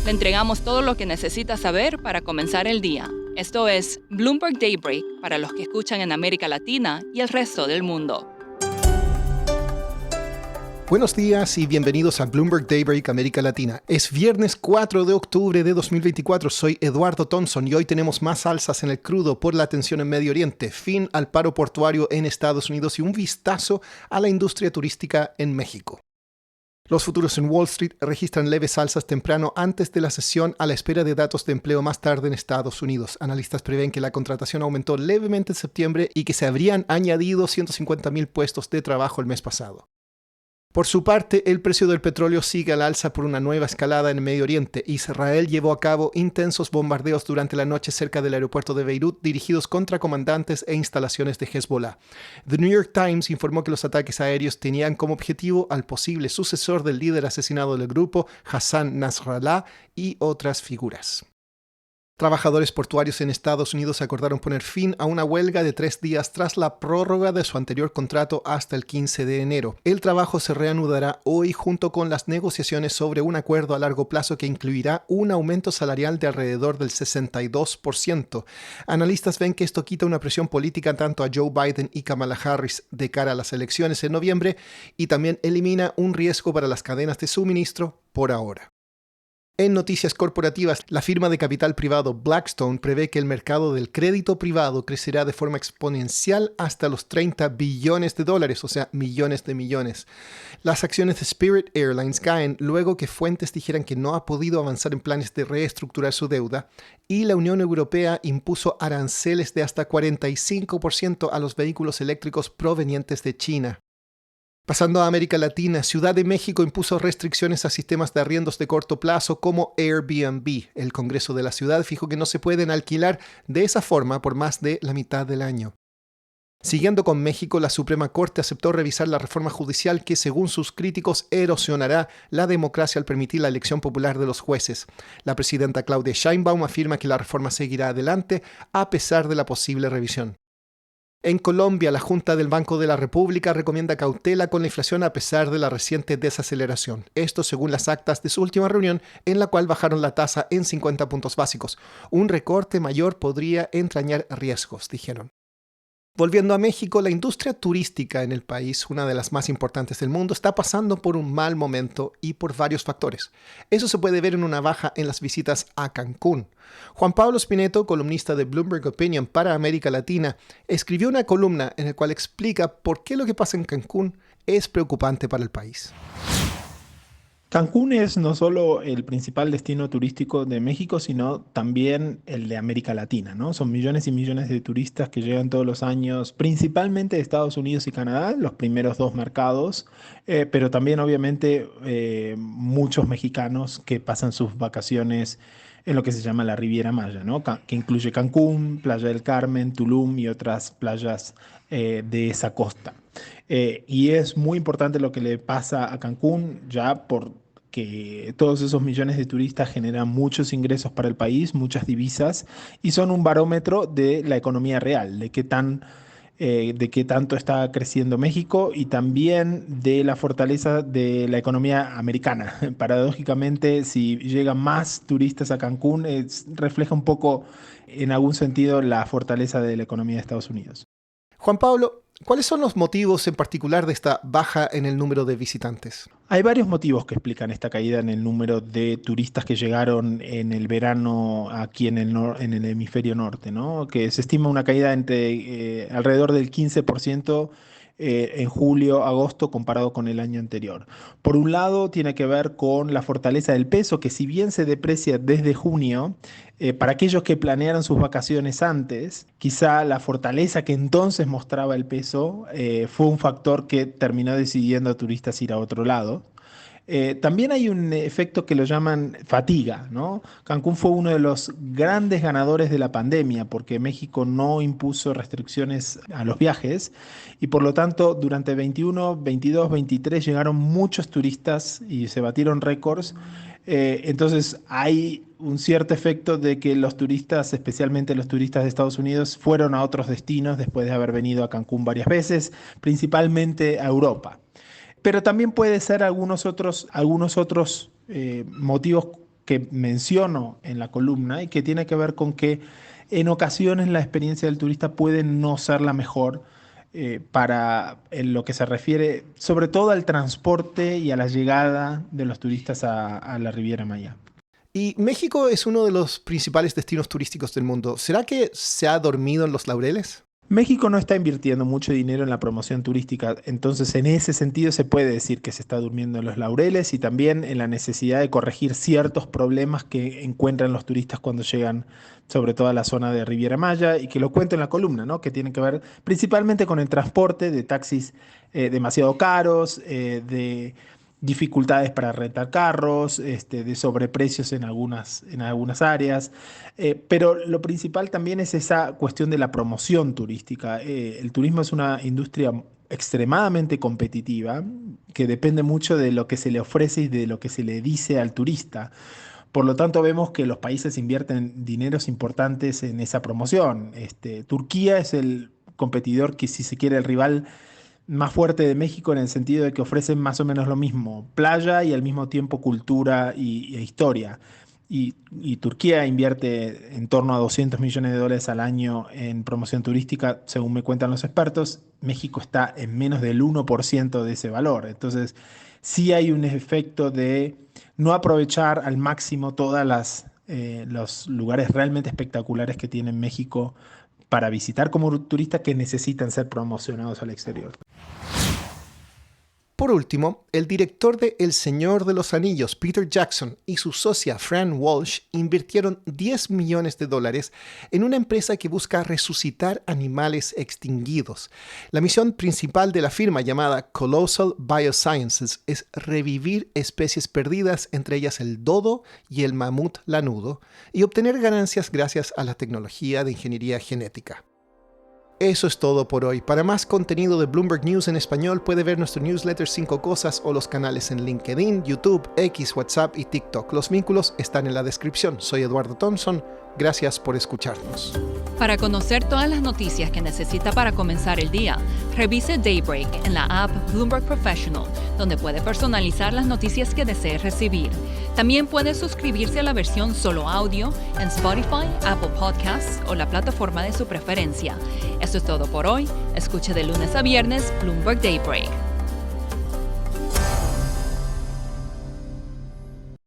Le entregamos todo lo que necesita saber para comenzar el día. Esto es Bloomberg Daybreak para los que escuchan en América Latina y el resto del mundo. Buenos días y bienvenidos a Bloomberg Daybreak América Latina. Es viernes 4 de octubre de 2024. Soy Eduardo Thompson y hoy tenemos más alzas en el crudo por la tensión en Medio Oriente, fin al paro portuario en Estados Unidos y un vistazo a la industria turística en México. Los futuros en Wall Street registran leves alzas temprano antes de la sesión a la espera de datos de empleo más tarde en Estados Unidos. Analistas prevén que la contratación aumentó levemente en septiembre y que se habrían añadido 150,000 puestos de trabajo el mes pasado. Por su parte, el precio del petróleo sigue al alza por una nueva escalada en Medio Oriente. Israel llevó a cabo intensos bombardeos durante la noche cerca del aeropuerto de Beirut dirigidos contra comandantes e instalaciones de Hezbollah. The New York Times informó que los ataques aéreos tenían como objetivo al posible sucesor del líder asesinado del grupo, Hassan Nasrallah, y otras figuras. Trabajadores portuarios en Estados Unidos acordaron poner fin a una huelga de 3 días tras la prórroga de su anterior contrato hasta el 15 de enero. El trabajo se reanudará hoy junto con las negociaciones sobre un acuerdo a largo plazo que incluirá un aumento salarial de alrededor del 62%. Analistas ven que esto quita una presión política tanto a Joe Biden y Kamala Harris de cara a las elecciones en noviembre y también elimina un riesgo para las cadenas de suministro por ahora. En noticias corporativas, la firma de capital privado Blackstone prevé que el mercado del crédito privado crecerá de forma exponencial hasta los $30 billones, o sea, millones de millones. Las acciones de Spirit Airlines caen luego que fuentes dijeran que no ha podido avanzar en planes de reestructurar su deuda y la Unión Europea impuso aranceles de hasta 45% a los vehículos eléctricos provenientes de China. Pasando a América Latina, Ciudad de México impuso restricciones a sistemas de arriendos de corto plazo como Airbnb. El Congreso de la ciudad fijó que no se pueden alquilar de esa forma por más de la mitad del año. Siguiendo con México, la Suprema Corte aceptó revisar la reforma judicial que, según sus críticos, erosionará la democracia al permitir la elección popular de los jueces. La presidenta Claudia Sheinbaum afirma que la reforma seguirá adelante a pesar de la posible revisión. En Colombia, la Junta del Banco de la República recomienda cautela con la inflación a pesar de la reciente desaceleración. Esto según las actas de su última reunión, en la cual bajaron la tasa en 50 puntos básicos. Un recorte mayor podría entrañar riesgos, dijeron. Volviendo a México, la industria turística en el país, una de las más importantes del mundo, está pasando por un mal momento y por varios factores. Eso se puede ver en una baja en las visitas a Cancún. Juan Pablo Spineto, columnista de Bloomberg Opinion para América Latina, escribió una columna en la cual explica por qué lo que pasa en Cancún es preocupante para el país. Cancún es no solo el principal destino turístico de México, sino también el de América Latina, ¿no? Son millones y millones de turistas que llegan todos los años, principalmente de Estados Unidos y Canadá, los primeros dos mercados, pero también obviamente muchos mexicanos que pasan sus vacaciones en lo que se llama la Riviera Maya, ¿no? Que incluye Cancún, Playa del Carmen, Tulum y otras playas de esa costa. Y es muy importante lo que le pasa a Cancún, ya porque todos esos millones de turistas generan muchos ingresos para el país, muchas divisas, y son un barómetro de la economía real, de qué tanto está creciendo México y también de la fortaleza de la economía americana. Paradójicamente, si llegan más turistas a Cancún, refleja un poco, en algún sentido, la fortaleza de la economía de Estados Unidos. Juan Pablo, ¿cuáles son los motivos en particular de esta baja en el número de visitantes? Hay varios motivos que explican esta caída en el número de turistas que llegaron en el verano aquí en el hemisferio norte, ¿no? Que se estima una caída entre alrededor del 15% en julio, agosto, comparado con el año anterior. Por un lado, tiene que ver con la fortaleza del peso, que si bien se deprecia desde junio, para aquellos que planearon sus vacaciones antes, quizá la fortaleza que entonces mostraba el peso fue un factor que terminó decidiendo a turistas ir a otro lado. También hay un efecto que lo llaman fatiga, ¿no? Cancún fue uno de los grandes ganadores de la pandemia porque México no impuso restricciones a los viajes y por lo tanto durante 21, 22, 23 llegaron muchos turistas y se batieron récords. Entonces hay un cierto efecto de que los turistas, especialmente los turistas de Estados Unidos, fueron a otros destinos después de haber venido a Cancún varias veces, principalmente a Europa. Pero también puede ser algunos otros motivos que menciono en la columna y que tiene que ver con que en ocasiones la experiencia del turista puede no ser la mejor para en lo que se refiere sobre todo al transporte y a la llegada de los turistas a la Riviera Maya. Y México es uno de los principales destinos turísticos del mundo. ¿Será que se ha dormido en los laureles? México no está invirtiendo mucho dinero en la promoción turística, entonces en ese sentido se puede decir que se está durmiendo en los laureles y también en la necesidad de corregir ciertos problemas que encuentran los turistas cuando llegan sobre todo a la zona de Riviera Maya y que lo cuento en la columna, ¿no? Que tienen que ver principalmente con el transporte de taxis demasiado caros, de dificultades para rentar carros, de sobreprecios en algunas áreas, pero lo principal también es esa cuestión de la promoción turística. El turismo es una industria extremadamente competitiva que depende mucho de lo que se le ofrece y de lo que se le dice al turista. Por lo tanto, vemos que los países invierten dineros importantes en esa promoción. Turquía es el competidor que, si se quiere, el rival más fuerte de México en el sentido de que ofrecen más o menos lo mismo, playa y al mismo tiempo cultura e historia. Y Turquía invierte en torno a $200 millones al año en promoción turística, según me cuentan los expertos. México está en menos del 1% de ese valor. Entonces, sí hay un efecto de no aprovechar al máximo todos los lugares realmente espectaculares que tiene México para visitar como turistas que necesitan ser promocionados al exterior. Por último, el director de El Señor de los Anillos, Peter Jackson, y su socia Fran Walsh invirtieron $10 millones en una empresa que busca resucitar animales extinguidos. La misión principal de la firma, llamada Colossal Biosciences, es revivir especies perdidas, entre ellas el dodo y el mamut lanudo, y obtener ganancias gracias a la tecnología de ingeniería genética. Eso es todo por hoy. Para más contenido de Bloomberg News en español puede ver nuestro newsletter 5 Cosas o los canales en LinkedIn, YouTube, X, WhatsApp y TikTok. Los vínculos están en la descripción. Soy Eduardo Thompson. Gracias por escucharnos. Para conocer todas las noticias que necesita para comenzar el día, revise Daybreak en la app Bloomberg Professional, donde puede personalizar las noticias que desee recibir. También puede suscribirse a la versión solo audio en Spotify, Apple Podcasts o la plataforma de su preferencia. Eso es todo por hoy. Escuche de lunes a viernes Bloomberg Daybreak.